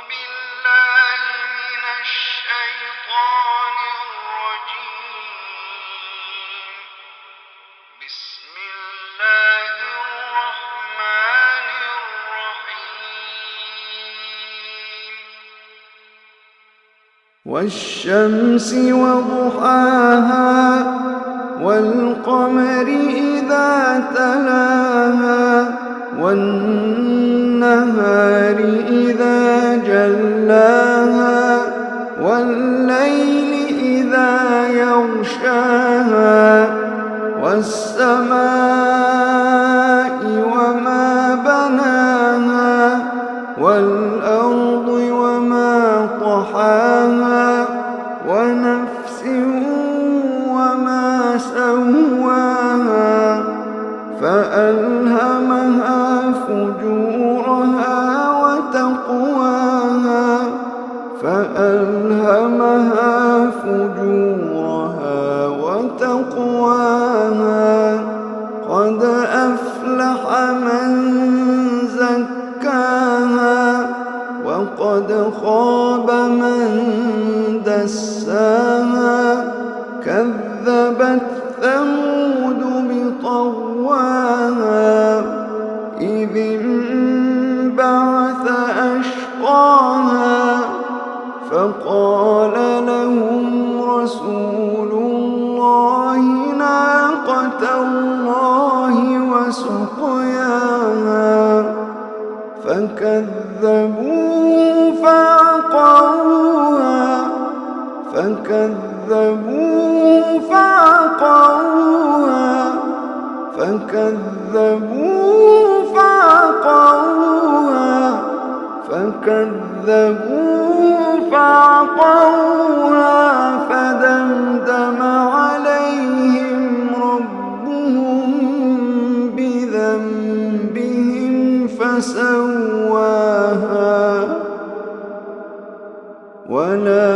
بالله من الشيطان الرجيم. بسم الله الرحمن الرحيم. والشمس وضحاها والقمر إذا تلاها والنهار إذا جلاها والليل إذا يغشاها والسماء وما بناها والأرض وما طحاها ونفس وما سواها فألهمها فجورها وتقواها فألهمها فجورها وتقواها قد أفلح من زكاها وقد خاب من دساها كذبت ثمود بطغواها إذ انبعث أشقاها فقال لهم رسول الله ناقة الله وسقياها فكذبوه فعقروها فعقروها فدمدم عليهم ربهم بذنبهم فسواها ولا